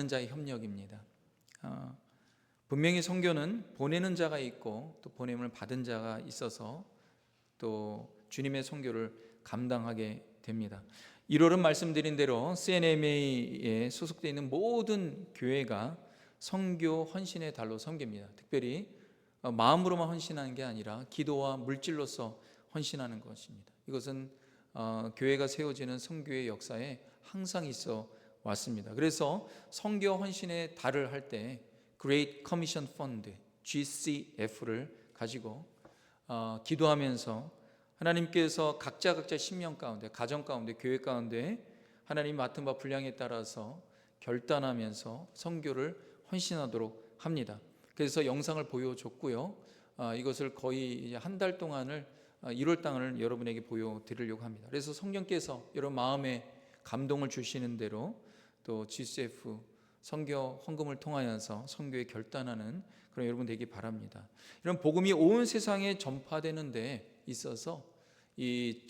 자의 협력입니다. 분명히 선교는 보내는 자가 있고 또 보냄을 받은 자가 있어서 또 주님의 선교를 감당하게 됩니다. 1월은 말씀드린 대로 CNMA에 소속되어 있는 모든 교회가 선교 헌신의 달로 섬깁니다. 특별히 마음으로만 헌신하는 게 아니라 기도와 물질로서 헌신하는 것입니다. 이것은 교회가 세워지는 선교의 역사에 항상 있어 왔습니다. 그래서 선교 헌신의 달을 할 때 Great Commission Fund GCF를 가지고 기도하면서 하나님께서 각자 신명 가운데, 가정 가운데, 교회 가운데 하나님 맡은 바 분량에 따라서 결단하면서 선교를 헌신하도록 합니다. 그래서 영상을 보여줬고요. 이것을 거의 한 달 동안을 1월 달을 여러분에게 보여드리려고 합니다. 그래서 성령께서 여러분 마음에 감동을 주시는 대로 또 GCF 선교 헌금을 통하여서 선교에 결단하는 그런 여러분 되기 바랍니다. 이런 복음이 온 세상에 전파되는 데 있어서 이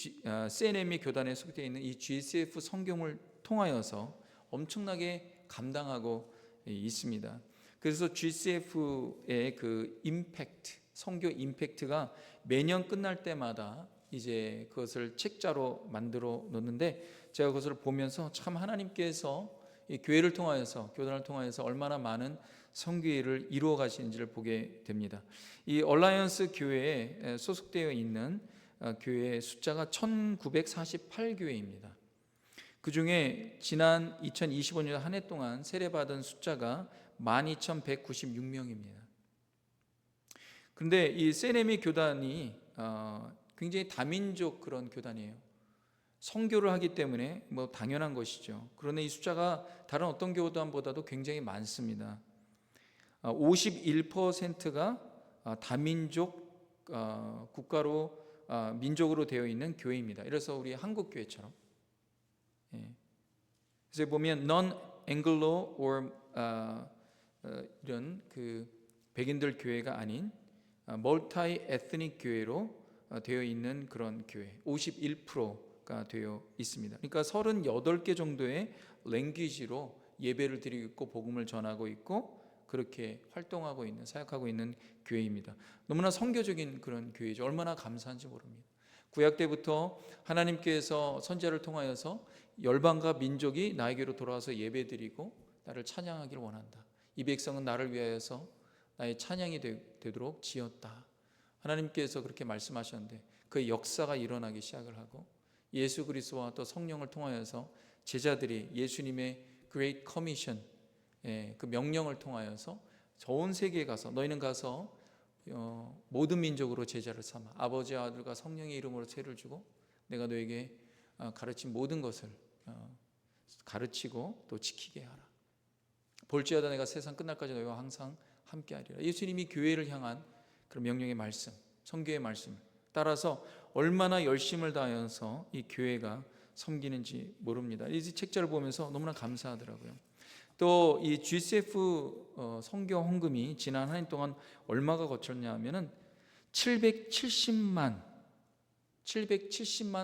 CNMA 교단에 속되어 있는 이 GCF 선교를 통하여서 엄청나게 감당하고 있습니다. 그래서 GCF의 그 임팩트, 선교 임팩트가 매년 끝날 때마다 이제 그것을 책자로 만들어 놓는데 제가 그것을 보면서 참 하나님께서 이 교회를 통하여서, 교단을 통하여서 얼마나 많은 선교회를 이루어 가시는지를 보게 됩니다. 이 얼라이언스 교회에 소속되어 있는 교회의 숫자가 1948교회입니다. 그 중에 지난 2025년 한 해 동안 세례받은 숫자가 12,196명입니다. 그런데 이 CNMA 교단이 굉장히 다민족 그런 교단이에요. 선교를 하기 때문에 뭐 당연한 것이죠. 그런데 이 숫자가 다른 어떤 교단보다도 굉장히 많습니다. 51%가 다민족 국가로 민족으로 되어 있는 교회입니다. 이래서 우리 한국 교회처럼. 그래서 보면 non-Anglo or 이런 그 백인들 교회가 아닌 멀티-에트닉 교회로 되어 있는 그런 교회 51%가 되어 있습니다. 그러니까 38개 정도의 랭귀지로 예배를 드리고 있고 복음을 전하고 있고 그렇게 활동하고 있는, 사역하고 있는 교회입니다. 너무나 선교적인 그런 교회죠. 얼마나 감사한지 모릅니다. 구약 때부터 하나님께서 선지자를 통하여서 열방과 민족이 나에게로 돌아와서 예배드리고 나를 찬양하기를 원한다. 이 백성은 나를 위하여서 나의 찬양이 되도록 지었다. 하나님께서 그렇게 말씀하셨는데 그 역사가 일어나기 시작을 하고 예수 그리스도와 또 성령을 통하여서 제자들이 예수님의 Great Commission 그 명령을 통하여서 전 세계에 가서 너희는 가서 모든 민족으로 제자를 삼아 아버지와 아들과 성령의 이름으로 세를 주고 내가 너에게 가르친 모든 것을 가르치고 또 지키게 하라. 볼지어다 내가 세상 끝날까지 너희와 항상 함께하리라. 예수님이 교회를 향한 그런 명령의 말씀, 선교의 말씀을 따라서 얼마나 열심을 다하여서 이 교회가 섬기는지 모릅니다. 이 책자를 보면서 너무나 감사하더라고요. 또 이 GCF 선교 헌금이 지난 한 해 동안 얼마가 거쳤냐 하면은 770만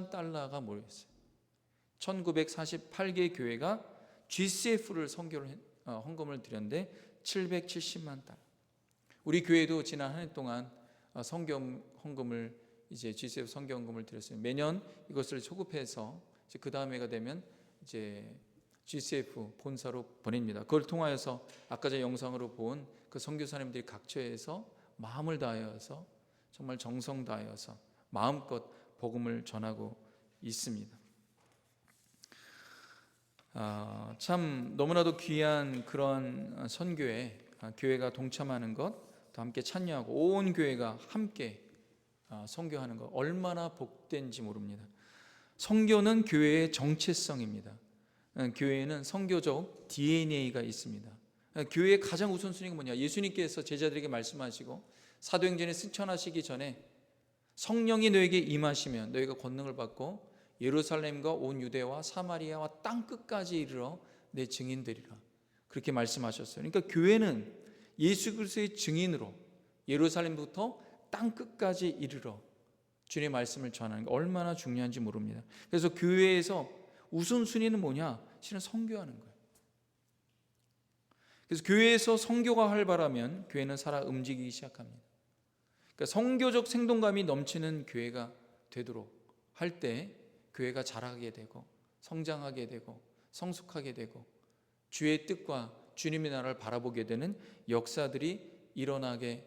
달러가 모였어요. 1948개 교회가 GCF를 선교를 헌금을 드렸는데 770만 달러. 우리 교회도 지난 한 해 동안 선교 헌금을 이제 GCF 선교 헌금을 드렸어요. 매년 이것을 소급해서 이제 그 다음 해가 되면 이제 GCF 본사로 보냅니다. 그걸 통하여서 아까 제 영상으로 본 그 선교사님들이 각처에서 마음을 다하여서 정말 정성 다하여서 마음껏 복음을 전하고 있습니다. 참 너무나도 귀한 그런 선교에 교회가 동참하는 것, 또 함께 참여하고 온 교회가 함께 선교하는 것 얼마나 복된지 모릅니다. 선교는 교회의 정체성입니다. 교회에는 선교적 DNA가 있습니다. 교회의 가장 우선순위가 뭐냐? 예수님께서 제자들에게 말씀하시고 사도행전에 승천하시기 전에 성령이 너에게 임하시면 너희가 권능을 받고 예루살렘과 온 유대와 사마리아와 땅 끝까지 이르러 내 증인되리라. 그렇게 말씀하셨어요. 그러니까 교회는 예수 그리스도의 증인으로 예루살렘부터 땅 끝까지 이르러 주님의 말씀을 전하는 게 얼마나 중요한지 모릅니다. 그래서 교회에서 우선순위는 뭐냐? 실은 선교하는 거예요. 그래서 교회에서 선교가 활발하면 교회는 살아 움직이기 시작합니다. 그러니까 선교적 생동감이 넘치는 교회가 되도록 할 때 교회가 자라게 되고 성장하게 되고 성숙하게 되고 주의 뜻과 주님의 나라를 바라보게 되는 역사들이 일어나게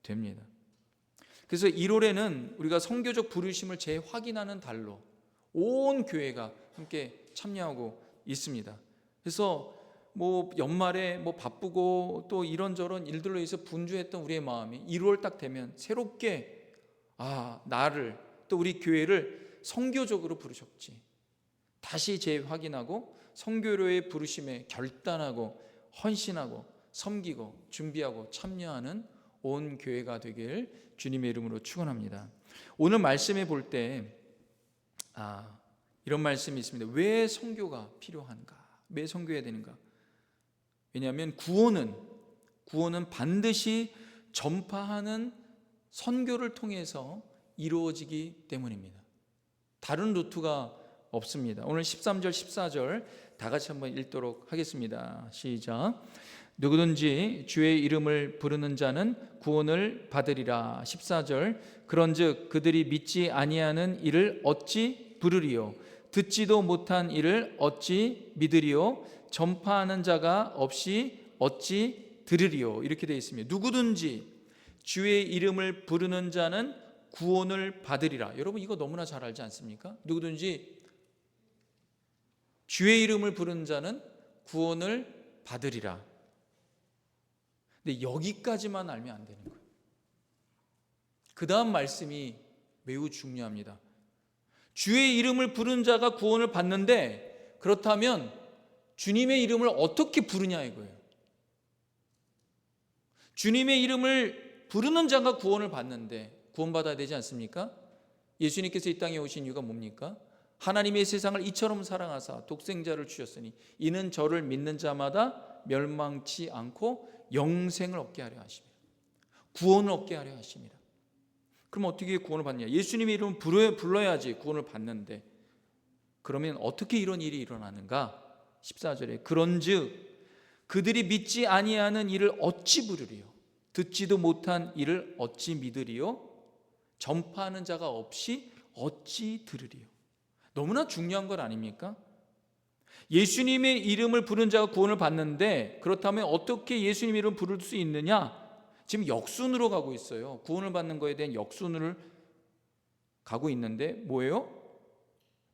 됩니다. 그래서 1월에는 우리가 선교적 부르심을 재확인하는 달로 온 교회가 함께 참여하고 있습니다. 그래서 연말에 바쁘고 또 이런저런 일들로 인해서 분주했던 우리의 마음이 1월 딱 되면 새롭게 나를 또 우리 교회를 선교적으로 부르셨지, 다시 재확인하고 선교로의 부르심에 결단하고 헌신하고 섬기고 준비하고 참여하는 온 교회가 되길 주님의 이름으로 축원합니다. 오늘 말씀에 볼 때 이런 말씀이 있습니다. 왜 선교가 필요한가? 왜 선교해야 되는가? 왜냐하면 구원은 반드시 전파하는 선교를 통해서 이루어지기 때문입니다. 다른 루트가 없습니다. 오늘 13절 14절 다 같이 한번 읽도록 하겠습니다. 시작. 누구든지 주의 이름을 부르는 자는 구원을 받으리라. 14절. 그런즉 그들이 믿지 아니하는 이를 어찌 부르리요? 듣지도 못한 이를 어찌 믿으리요? 전파하는 자가 없이 어찌 들으리요? 이렇게 되어 있습니다. 누구든지 주의 이름을 부르는 자는 구원을 받으리라. 여러분 이거 너무나 잘 알지 않습니까? 누구든지 주의 이름을 부르는 자는 구원을 받으리라. 근데 여기까지만 알면 안 되는 거예요. 그 다음 말씀이 매우 중요합니다. 주의 이름을 부르는 자가 구원을 받는데, 그렇다면 주님의 이름을 어떻게 부르냐 이거예요. 주님의 이름을 부르는 자가 구원을 받는데 구원받아야 되지 않습니까? 예수님께서 이 땅에 오신 이유가 뭡니까? 하나님의 세상을 이처럼 사랑하사 독생자를 주셨으니 이는 저를 믿는 자마다 멸망치 않고 영생을 얻게 하려 하십니다. 구원을 얻게 하려 하십니다. 그럼 어떻게 구원을 받느냐? 예수님의 이름을 불러야지 구원을 받는데, 그러면 어떻게 이런 일이 일어나는가? 14절에 그런즉 그들이 믿지 아니하는 이를 어찌 부르리요? 듣지도 못한 이를 어찌 믿으리요? 전파하는 자가 없이 어찌 들으리요? 너무나 중요한 것 아닙니까? 예수님의 이름을 부르는 자가 구원을 받는데, 그렇다면 어떻게 예수님의 이름을 부를 수 있느냐? 지금 역순으로 가고 있어요. 구원을 받는 것에 대한 역순을 가고 있는데 뭐예요?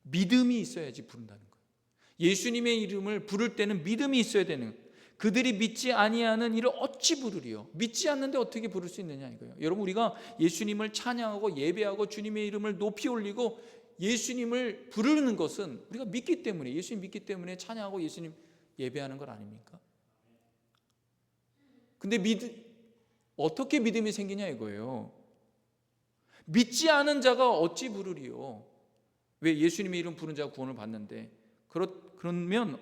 믿음이 있어야지 부른다는 거예요. 예수님의 이름을 부를 때는 믿음이 있어야 되는 거예요. 그들이 믿지 아니하는 이를 어찌 부르리요? 믿지 않는데 어떻게 부를 수 있느냐 이거예요. 여러분 우리가 예수님을 찬양하고 예배하고 주님의 이름을 높이 올리고 예수님을 부르는 것은 우리가 믿기 때문에, 예수님 믿기 때문에 찬양하고 예수님 예배하는 것 아닙니까? 근데 어떻게 믿음이 생기냐 이거예요. 믿지 않은 자가 어찌 부르리요? 왜 예수님의 이름 부른 자가 구원을 받는데, 그러면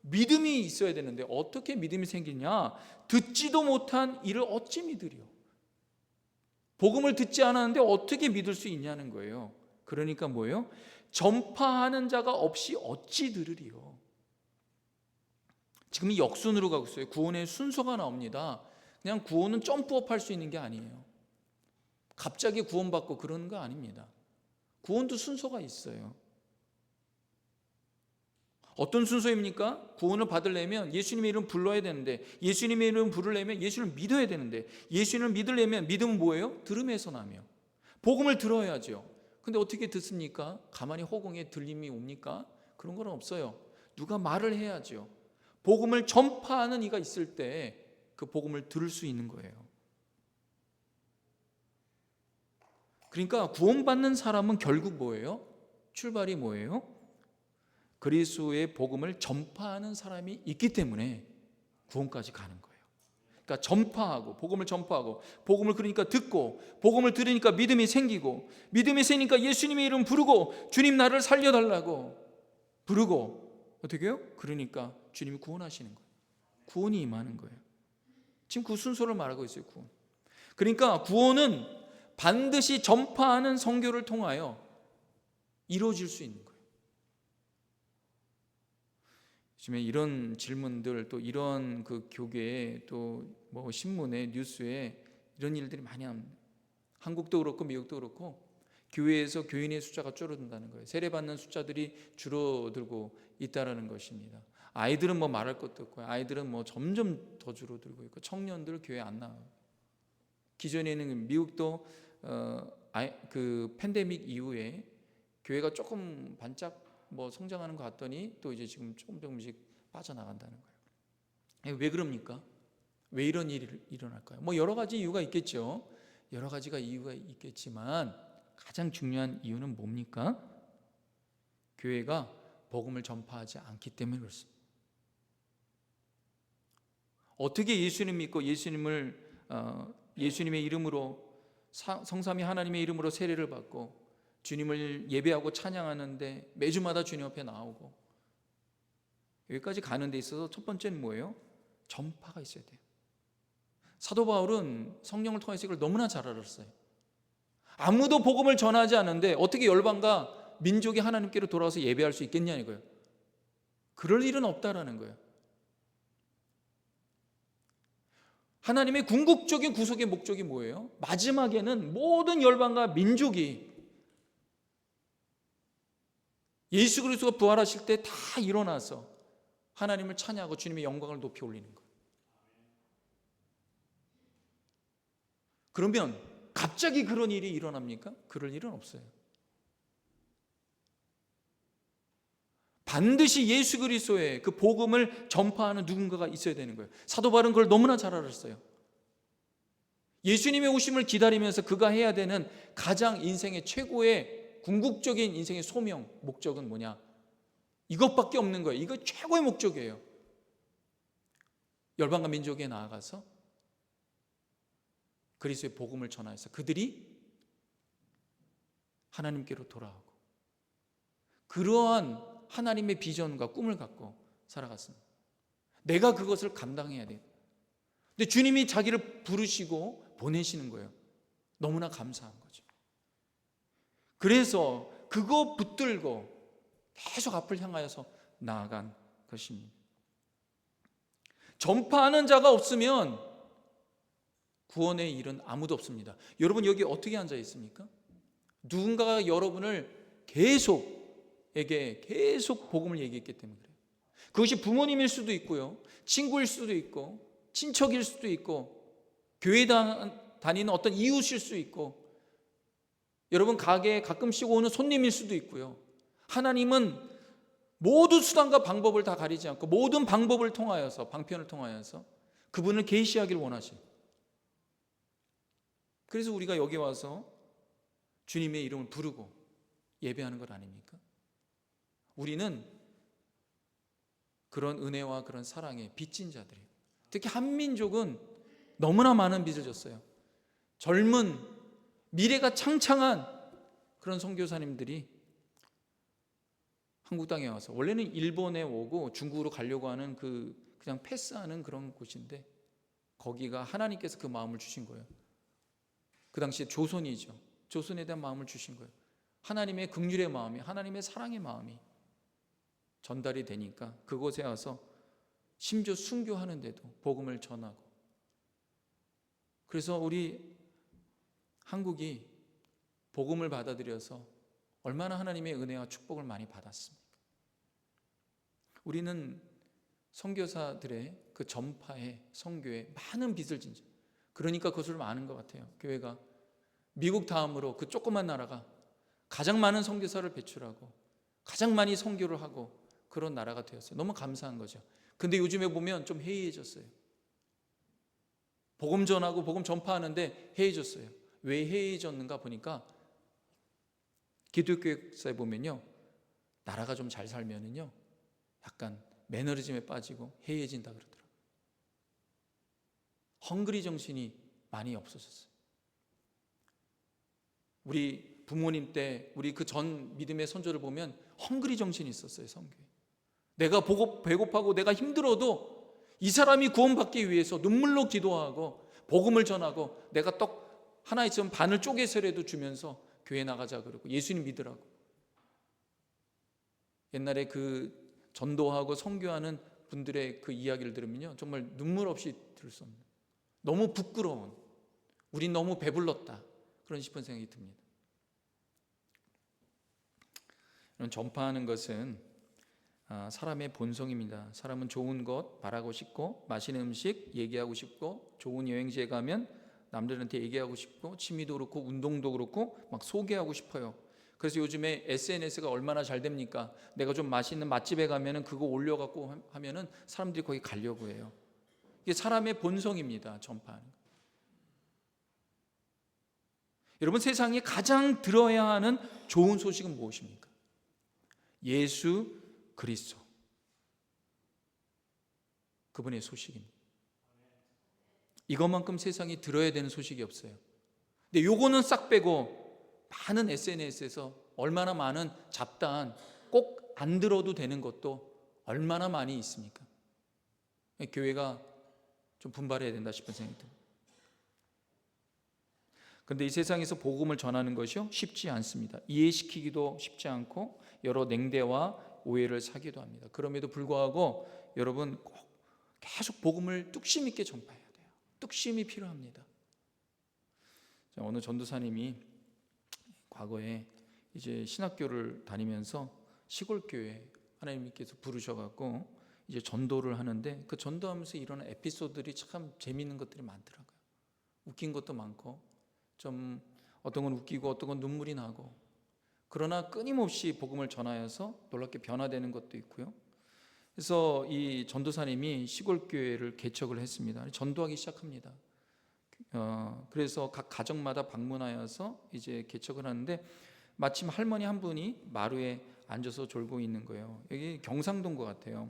믿음이 있어야 되는데 어떻게 믿음이 생기냐? 듣지도 못한 이를 어찌 믿으리요? 복음을 듣지 않았는데 어떻게 믿을 수 있냐는 거예요. 그러니까 뭐예요? 전파하는 자가 없이 어찌 들으리요? 지금 이 역순으로 가고 있어요. 구원의 순서가 나옵니다. 그냥 구원은 점프업 할 수 있는 게 아니에요. 갑자기 구원받고 그런 거 아닙니다. 구원도 순서가 있어요. 어떤 순서입니까? 구원을 받으려면 예수님의 이름 불러야 되는데, 예수님의 이름 부르려면 예수를 믿어야 되는데, 예수님을 믿으려면 믿음은 뭐예요? 들음에서 나며 복음을 들어야죠. 근데 어떻게 듣습니까? 가만히 허공에 들림이 옵니까? 그런 건 없어요. 누가 말을 해야죠. 복음을 전파하는 이가 있을 때 그 복음을 들을 수 있는 거예요. 그러니까 구원받는 사람은 결국 뭐예요? 출발이 뭐예요? 그리스도의 복음을 전파하는 사람이 있기 때문에 구원까지 가는 거예요. 그러니까 전파하고, 복음을 전파하고, 복음을 그러니까 듣고, 복음을 들으니까 믿음이 생기고, 믿음이 생기니까 예수님의 이름 부르고, 주님 나를 살려달라고 부르고, 어떻게 해요? 그러니까 주님이 구원하시는 거예요. 구원이 임하는 거예요. 지금 그 순서를 말하고 있어요. 구원. 그러니까 구원은 반드시 전파하는 선교를 통하여 이루어질 수 있는 거예요. 요즘에 이런 질문들, 또 이런 그 교계에, 또 뭐 신문에, 뉴스에 이런 일들이 많이 합니다. 한국도 그렇고 미국도 그렇고 교회에서 교인의 숫자가 줄어든다는 거예요. 세례받는 숫자들이 줄어들고 있다라는 것입니다. 아이들은 뭐 말할 것도 없고요. 아이들은 뭐 점점 더 줄어들고 있고, 청년들 교회 안 나와요. 기존에는 미국도 그 팬데믹 이후에 교회가 조금 반짝 뭐 성장하는 것 같더니 또 이제 지금 조금씩 빠져나간다는 거예요. 왜 그럽니까? 왜 이런 일이 일어날까요? 뭐 여러 가지 이유가 있겠죠. 여러 가지가 이유가 있겠지만 가장 중요한 이유는 뭡니까? 교회가 복음을 전파하지 않기 때문에 그렇습니다. 어떻게 예수님 믿고 예수님의 이름으로, 성삼위 하나님의 이름으로 세례를 받고 주님을 예배하고 찬양하는데 매주마다 주님 앞에 나오고, 여기까지 가는 데 있어서 첫 번째는 뭐예요? 전파가 있어야 돼요. 사도 바울은 성령을 통해서 이걸 너무나 잘 알았어요. 아무도 복음을 전하지 않는데 어떻게 열방과 민족이 하나님께로 돌아와서 예배할 수 있겠냐 이거예요. 그럴 일은 없다라는 거예요. 하나님의 궁극적인 구속의 목적이 뭐예요? 마지막에는 모든 열방과 민족이 예수 그리스도가 부활하실 때 다 일어나서 하나님을 찬양하고 주님의 영광을 높이 올리는 거예요. 그러면 갑자기 그런 일이 일어납니까? 그럴 일은 없어요. 반드시 예수 그리스도의 그 복음을 전파하는 누군가가 있어야 되는 거예요. 사도 바울은 그걸 너무나 잘 알았어요. 예수님의 오심을 기다리면서 그가 해야 되는 가장 인생의 최고의 궁극적인 인생의 소명, 목적은 뭐냐? 이것밖에 없는 거예요. 이거 최고의 목적이에요. 열방과 민족에 나아가서 그리스도의 복음을 전하여서 그들이 하나님께로 돌아오고, 그러한 하나님의 비전과 꿈을 갖고 살아갔습니다. 내가 그것을 감당해야 돼요. 근데 주님이 자기를 부르시고 보내시는 거예요. 너무나 감사한 거죠. 그래서 그거 붙들고 계속 앞을 향하여서 나아간 것입니다. 전파하는 자가 없으면 구원의 일은 아무도 없습니다. 여러분 여기 어떻게 앉아 있습니까? 누군가가 여러분을 계속 복음을 얘기했기 때문에 그래요. 그것이 부모님일 수도 있고요, 친구일 수도 있고, 친척일 수도 있고, 교회 다니는 어떤 이웃일 수도 있고, 여러분 가게에 가끔씩 오는 손님일 수도 있고요. 하나님은 모든 수단과 방법을 다 가리지 않고 모든 방법을 통하여서, 방편을 통하여서 그분을 계시하기를 원하시요. 그래서 우리가 여기 와서 주님의 이름을 부르고 예배하는 것 아닙니까? 우리는 그런 은혜와 그런 사랑에 빚진 자들이에요. 특히 한민족은 너무나 많은 빚을 졌어요. 젊은 미래가 창창한 그런 선교사님들이 한국 땅에 와서, 원래는 일본에 오고 중국으로 가려고 하는 그냥 패스하는 그런 곳인데, 거기가 하나님께서 그 마음을 주신 거예요. 그 당시에 조선이죠. 조선에 대한 마음을 주신 거예요. 하나님의 긍휼의 마음이, 하나님의 사랑의 마음이 전달이 되니까 그곳에 와서 심지어 순교하는데도 복음을 전하고, 그래서 우리 한국이 복음을 받아들여서 얼마나 하나님의 은혜와 축복을 많이 받았습니까? 우리는 선교사들의 그 전파에, 선교에 많은 빚을 진 자, 그러니까 그것을 아는 것 같아요. 교회가 미국 다음으로 그 조그만 나라가 가장 많은 선교사를 배출하고 가장 많이 선교를 하고 그런 나라가 되었어요. 너무 감사한 거죠. 근데 요즘에 보면 좀 해이해졌어요. 복음 전하고 복음 전파하는데 해이해졌어요. 왜 해이해졌는가 보니까 기독교역사에 보면요, 나라가 좀 잘 살면은요 약간 매너리즘에 빠지고 해이해진다 그러더라고요. 헝그리 정신이 많이 없어졌어요. 우리 부모님 때, 우리 그 전 믿음의 선조를 보면 헝그리 정신이 있었어요. 성교에 내가 배고파고 내가 힘들어도 이 사람이 구원받기 위해서 눈물로 기도하고 복음을 전하고, 내가 떡 하나 있으면 반을 쪼개서라도 주면서 교회 나가자 그러고 예수님 믿으라고. 옛날에 그 전도하고 선교하는 분들의 그 이야기를 들으면요, 정말 눈물 없이 들을 수 없는, 너무 부끄러운, 우린 너무 배불렀다, 그런 싶은 생각이 듭니다. 전파하는 것은 사람의 본성입니다. 사람은 좋은 것 바라고 싶고, 맛있는 음식 얘기하고 싶고, 좋은 여행지에 가면 남들한테 얘기하고 싶고, 취미도 그렇고 운동도 그렇고 막 소개하고 싶어요. 그래서 요즘에 SNS가 얼마나 잘 됩니까? 내가 좀 맛있는 맛집에 가면은 그거 올려갖고 하면은 사람들이 거기 가려고 해요. 이게 사람의 본성입니다. 전파하는 거. 여러분, 세상에 가장 들어야 하는 좋은 소식은 무엇입니까? 예수 그리스도, 그분의 소식입니다. 이것만큼 세상이 들어야 되는 소식이 없어요. 근데 요거는 싹 빼고 많은 SNS에서 얼마나 많은 잡다한, 꼭 안 들어도 되는 것도 얼마나 많이 있습니까? 교회가 좀 분발해야 된다 싶은 생각이 듭니다. 그런데 이 세상에서 복음을 전하는 것이요, 쉽지 않습니다. 이해시키기도 쉽지 않고 여러 냉대와 오해를 사기도 합니다. 그럼에도 불구하고 여러분 꼭 계속 복음을 뚝심 있게 전파해야 돼요. 뚝심이 필요합니다. 어느 전도사님이 과거에 이제 신학교를 다니면서 시골 교회 하나님께서 부르셔갖고 이제 전도를 하는데, 그 전도하면서 일어난 에피소드들이 참 재미있는 것들이 많더라고요. 웃긴 것도 많고, 좀 어떤 건 웃기고 어떤 건 눈물이 나고, 그러나 끊임없이 복음을 전하여서 놀랍게 변화되는 것도 있고요. 그래서 이 전도사님이 시골 교회를 개척을 했습니다. 전도하기 시작합니다. 그래서 각 가정마다 방문하여서 이제 개척을 하는데, 마침 할머니 한 분이 마루에 앉아서 졸고 있는 거예요. 여기 경상도인 것 같아요.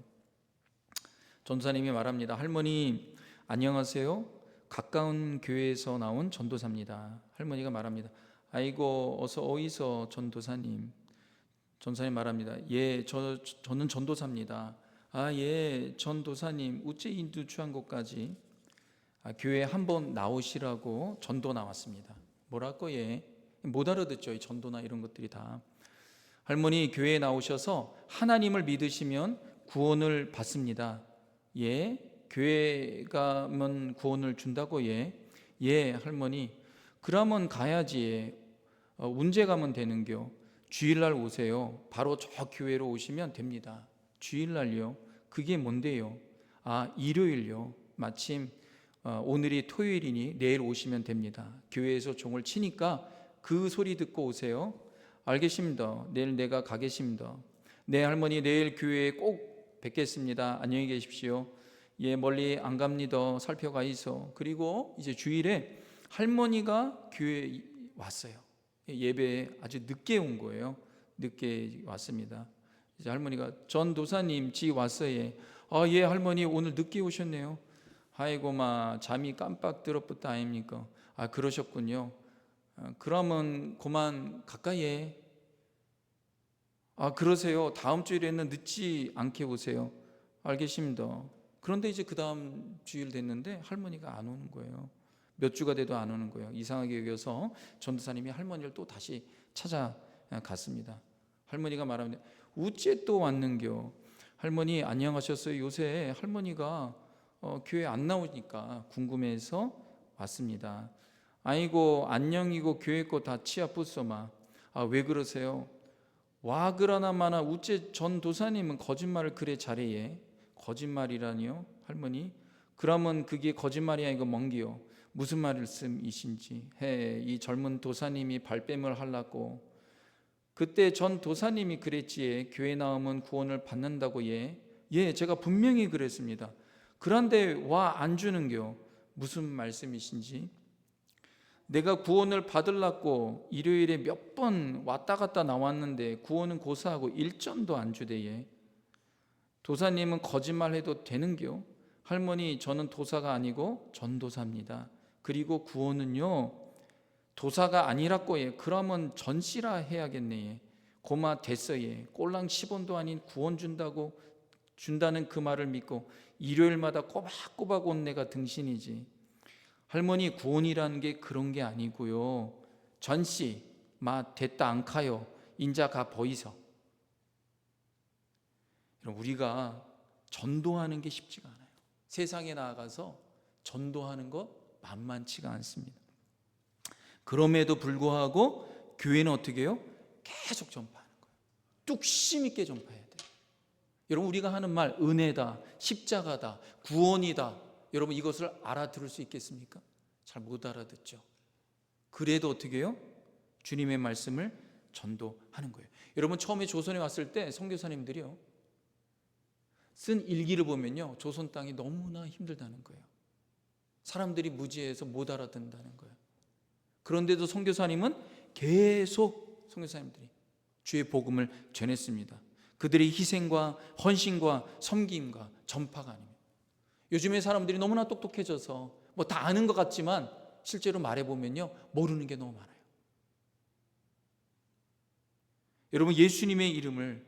전도사님이 말합니다. 할머니 안녕하세요. 가까운 교회에서 나온 전도사입니다. 할머니가 말합니다. 아이고 어서 어이서 전도사님. 전도사님 말합니다. 예, 저는 전도사입니다. 아, 예, 전도사님 어째 인두추한 곳까지 교회에 한번 나오시라고 전도 나왔습니다. 뭐라고? 예, 못 알아듣죠. 이 전도나 이런 것들이 다. 할머니 교회에 나오셔서 하나님을 믿으시면 구원을 받습니다. 예, 교회 가면 구원을 준다고? 예, 예 할머니 그러면 가야지. 언제 가면 되는겨? 주일날 오세요. 바로 저 교회로 오시면 됩니다. 주일날요? 그게 뭔데요? 아, 일요일요. 마침 오늘이 토요일이니 내일 오시면 됩니다. 교회에서 종을 치니까 그 소리 듣고 오세요. 알겠습니다. 내일 내가 가겠습니다. 네 할머니 내일 교회에 꼭 뵙겠습니다. 안녕히 계십시오. 예, 멀리 안 갑니다. 살펴가 있어. 그리고 이제 주일에 할머니가 교회에 왔어요. 예배에 아주 늦게 온 거예요. 늦게 왔습니다. 이제 할머니가 전도사님 지 왔어요. 아, 예 할머니 오늘 늦게 오셨네요. 아이고 마 잠이 깜빡 들었부터 아닙니까? 아, 그러셨군요. 그러면 그만 가까이에. 아, 그러세요. 다음 주일에는 늦지 않게 오세요. 알겠습니다. 그런데 이제 그 다음 주일 됐는데 할머니가 안 오는 거예요. 몇 주가 돼도 안 오는 거예요. 이상하게 여겨서 전도사님이 할머니를 또 다시 찾아갔습니다. 할머니가 말합니다. 우째 또 왔는겨? 할머니 안녕하셨어요. 요새 할머니가 교회 안 나오니까 궁금해서 왔습니다. 아이고 안녕이고 교회 거 다 치아 뿌쏘마. 아, 왜 그러세요? 와 그러나 마나 우째 전도사님은 거짓말을 그래 잘해. 거짓말이라니요? 할머니 그러면 그게 거짓말이 아니고 뭔기요? 무슨 말씀이신지 해. 이 젊은 도사님이 발뺌을 하려고. 그때 전 도사님이 그랬지에 교회 나오면 구원을 받는다고. 예 제가 분명히 그랬습니다. 그런데 와 안 주는겨? 무슨 말씀이신지. 내가 구원을 받으려고 일요일에 몇 번 왔다 갔다 나왔는데 구원은 고사하고 일전도 안 주대예. 도사님은 거짓말해도 되는겨? 할머니 저는 도사가 아니고 전도사입니다. 그리고 구원은요 도사가 아니라고. 그러면 전씨라 해야겠네. 고마 됐어. 꼴랑 10원도 아닌 구원 준다는 그 말을 믿고 일요일마다 꼬박꼬박 온 내가 등신이지. 할머니 구원이라는 게 그런 게 아니고요. 전씨 마 됐다 안 카요. 인자 가 보이소. 여러분, 우리가 전도하는 게 쉽지가 않아요. 세상에 나아가서 전도하는 것 만만치가 않습니다. 그럼에도 불구하고 교회는 어떻게 해요? 계속 전파하는 거예요. 뚝심 있게 전파해야 돼요. 여러분, 우리가 하는 말 은혜다, 십자가다, 구원이다, 여러분 이것을 알아들을 수 있겠습니까? 잘 못 알아듣죠. 그래도 어떻게 해요? 주님의 말씀을 전도하는 거예요. 여러분, 처음에 조선에 왔을 때 선교사님들이요 쓴 일기를 보면요, 조선 땅이 너무나 힘들다는 거예요. 사람들이 무지해서 못 알아듣는다는 거예요. 그런데도 선교사님은 계속 선교사님들이 주의 복음을 전했습니다. 그들의 희생과 헌신과 섬김과 전파가 아닙니다. 요즘에 사람들이 너무나 똑똑해져서 뭐 다 아는 것 같지만 실제로 말해보면요, 모르는 게 너무 많아요. 여러분, 예수님의 이름을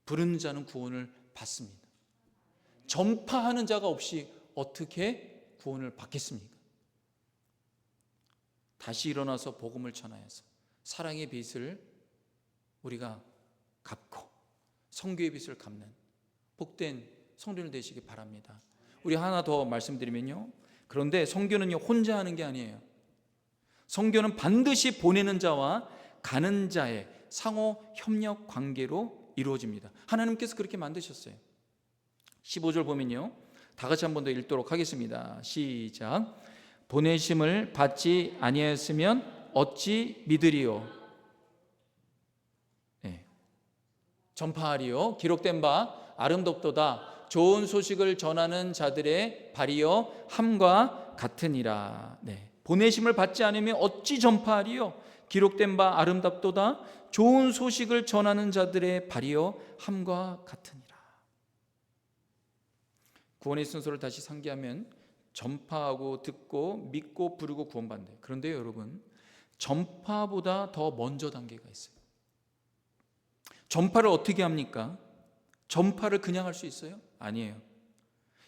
부르는 자는 구원을 받습니다. 전파하는 자가 없이 어떻게 구원을 받겠습니까? 다시 일어나서 복음을 전하여서 사랑의 빚을 우리가 갚고 선교의 빚을 갚는 복된 성도들 되시기 바랍니다. 우리 하나 더 말씀드리면요, 그런데 선교는요 혼자 하는 게 아니에요. 선교는 반드시 보내는 자와 가는 자의 상호 협력 관계로 이루어집니다. 하나님께서 그렇게 만드셨어요. 15절 보면요, 다 같이 한 번 더 읽도록 하겠습니다. 시작. 보내심을 받지 아니하였으면 어찌 믿으리요? 네. 전파하리요. 기록된 바 아름답도다. 좋은 소식을 전하는 자들의 발이요 함과 같으니라. 네. 보내심을 받지 않으면 어찌 전파하리요? 기록된 바 아름답도다. 좋은 소식을 전하는 자들의 발이요 함과 같으니라. 구원의 순서를 다시 상기하면 전파하고 듣고 믿고 부르고 구원받는다. 그런데 여러분, 전파보다 더 먼저 단계가 있어요. 전파를 어떻게 합니까? 전파를 그냥 할 수 있어요? 아니에요.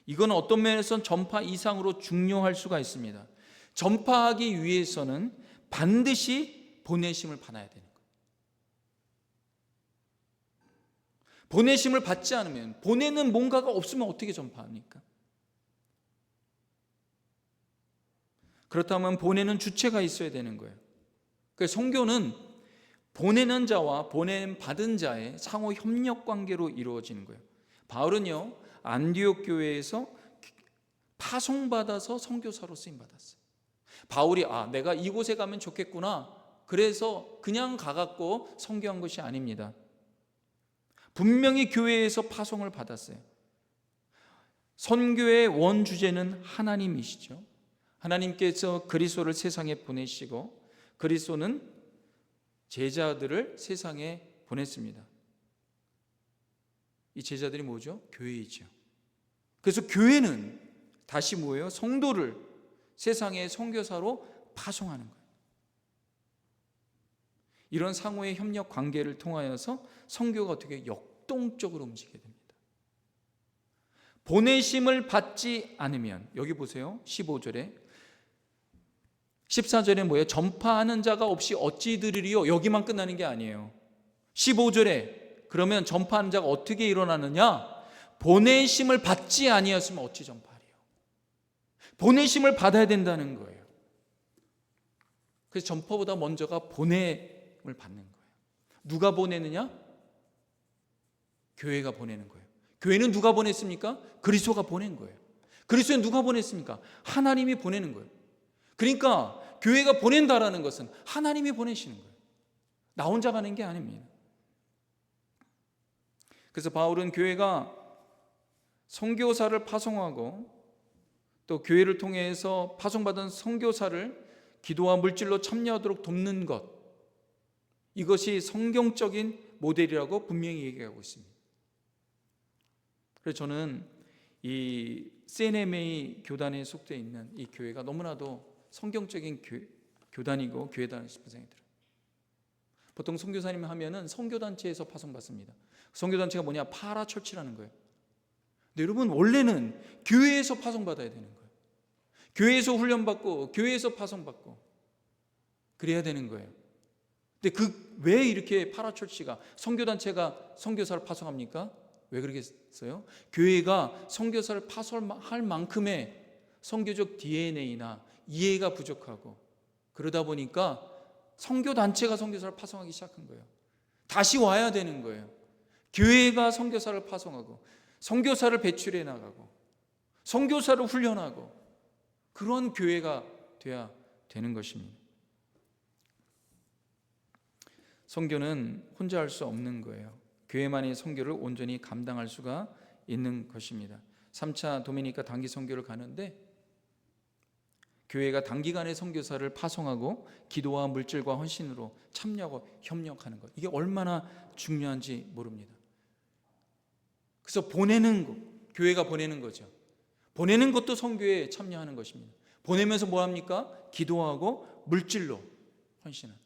이건 어떤 면에서는 전파 이상으로 중요할 수가 있습니다. 전파하기 위해서는 반드시 보내심을 받아야 되는 거예요. 보내심을 받지 않으면, 보내는 뭔가가 없으면 어떻게 전파합니까? 그렇다면 보내는 주체가 있어야 되는 거예요. 그래서 선교는 보내는 자와 보냄 받은 자의 상호 협력 관계로 이루어지는 거예요. 바울은요, 안디옥 교회에서 파송받아서 선교사로 쓰임 받았어요. 바울이 내가 이곳에 가면 좋겠구나, 그래서 그냥 가갖고 선교한 것이 아닙니다. 분명히 교회에서 파송을 받았어요. 선교의 원주제는 하나님이시죠. 하나님께서 그리스도를 세상에 보내시고 그리스도는 제자들을 세상에 보냈습니다. 이 제자들이 뭐죠? 교회이죠. 그래서 교회는 다시 뭐예요? 성도를 세상의 선교사로 파송하는 거예요. 이런 상호의 협력 관계를 통하여서 선교가 어떻게 역동적으로 움직이게 됩니다. 보내심을 받지 않으면, 여기 보세요, 15절에 14절에 뭐예요? 전파하는 자가 없이 어찌 들으리요? 여기만 끝나는 게 아니에요. 15절에 그러면 전파하는 자가 어떻게 일어나느냐? 보내심을 받지 아니었으면 어찌 전파하리요? 보내심을 받아야 된다는 거예요. 그래서 전파보다 먼저가 보냄을 받는 거예요. 누가 보내느냐? 교회가 보내는 거예요. 교회는 누가 보냈습니까? 그리스도가 보낸 거예요. 그리스도는 누가 보냈습니까? 하나님이 보내는 거예요. 그러니까 교회가 보낸다라는 것은 하나님이 보내시는 거예요. 나 혼자 가는 게 아닙니다. 그래서 바울은 교회가 선교사를 파송하고 또 교회를 통해서 파송받은 선교사를 기도와 물질로 참여하도록 돕는 것, 이것이 성경적인 모델이라고 분명히 얘기하고 있습니다. 그래서 저는 이 CNMA 교단에 속되어 있는 이 교회가 너무나도 성경적인 교단이고 교회다 싶은 생각이 들어요. 보통 선교사님 하면은 선교단체에서 파송받습니다. 선교단체가 뭐냐? 파라처치라는 거예요. 근데 여러분, 원래는 교회에서 파송받아야 되는 거예요. 교회에서 훈련받고 교회에서 파송받고 그래야 되는 거예요. 근데 왜 이렇게 파라처치가, 선교단체가 선교사를 파송합니까? 왜 그러겠어요? 교회가 선교사를 파송할 만큼의 선교적 DNA나 이해가 부족하고, 그러다 보니까 선교 단체가 선교사를 파송하기 시작한 거예요. 다시 와야 되는 거예요. 교회가 선교사를 파송하고 선교사를 배출해 나가고 선교사를 훈련하고, 그런 교회가 돼야 되는 것입니다. 선교는 혼자 할 수 없는 거예요. 교회만이 선교를 온전히 감당할 수가 있는 것입니다. 3차 도미니카 단기 선교를 가는데 교회가 단기간에 선교사를 파송하고 기도와 물질과 헌신으로 참여하고 협력하는 것, 이게 얼마나 중요한지 모릅니다. 그래서 보내는 것, 교회가 보내는 거죠. 보내는 것도 선교에 참여하는 것입니다. 보내면서 뭐 합니까? 기도하고 물질로 헌신하는,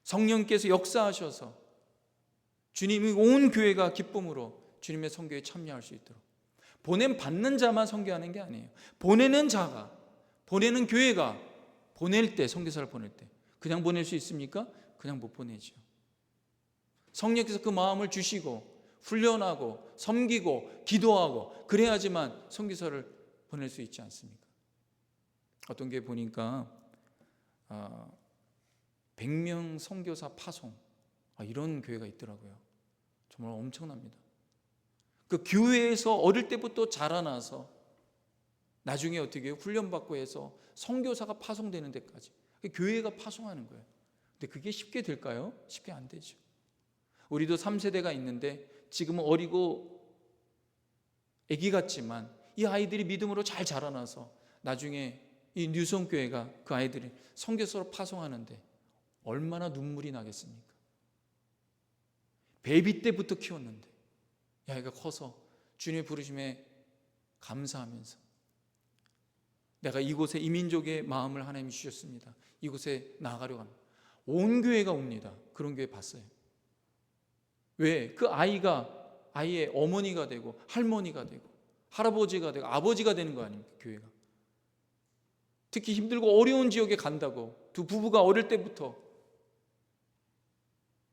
성령께서 역사하셔서 주님이 온 교회가 기쁨으로 주님의 선교에 참여할 수 있도록, 보냄 받는 자만 선교하는 게 아니에요. 보내는 자가, 보내는 교회가 보낼 때, 선교사를 보낼 때 그냥 보낼 수 있습니까? 그냥 못 보내죠. 성령께서 그 마음을 주시고 훈련하고 섬기고 기도하고 그래야지만 선교사를 보낼 수 있지 않습니까? 어떤 게 보니까 100명 선교사 파송, 이런 교회가 있더라고요. 정말 엄청납니다. 그 교회에서 어릴 때부터 자라나서 나중에 어떻게 훈련받고 해서 선교사가 파송되는 데까지 교회가 파송하는 거예요. 근데 그게 쉽게 될까요? 쉽게 안 되죠. 우리도 3세대가 있는데 지금은 어리고 아기 같지만 이 아이들이 믿음으로 잘 자라나서 나중에 이 뉴성교회가 그 아이들이 선교사로 파송하는데 얼마나 눈물이 나겠습니까? 베이비 때부터 키웠는데 이 아이가 커서 주님의 부르심에 감사하면서 내가 이곳에 이민족의 마음을 하나님이 주셨습니다, 이곳에 나아가려고 합니다. 온 교회가 옵니다. 그런 교회 봤어요. 왜? 그 아이가 아이의 어머니가 되고 할머니가 되고 할아버지가 되고 아버지가 되는 거 아닙니까? 교회가. 특히 힘들고 어려운 지역에 간다고 두 부부가 어릴 때부터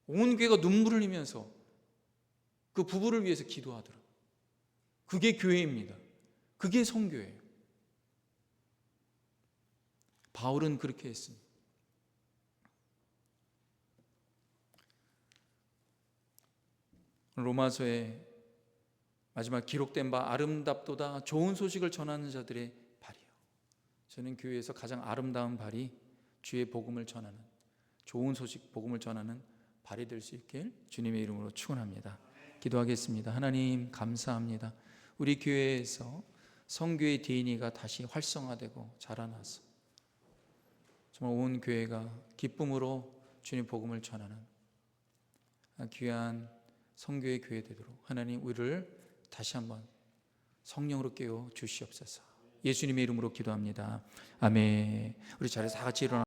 온 교회가 눈물을 흘리면서 그 부부를 위해서 기도하더라고요. 그게 교회입니다. 그게 선교예요. 바울은 그렇게 했습니다. 로마서의 마지막 기록된 바 아름답도다 좋은 소식을 전하는 자들의 발이요. 저는 교회에서 가장 아름다운 발이 주의 복음을 전하는, 좋은 소식 복음을 전하는 발이 될 수 있길 주님의 이름으로 축원합니다. 기도하겠습니다. 하나님 감사합니다. 우리 교회에서 선교의 DNA가 다시 활성화되고 자라나서 정말 온 교회가 기쁨으로 주님 복음을 전하는 귀한 선교의 교회 되도록 하나님 우리를 다시 한번 성령으로 깨워 주시옵소서. 예수님의 이름으로 기도합니다. 아멘. 우리 자리에서 다 같이 일어나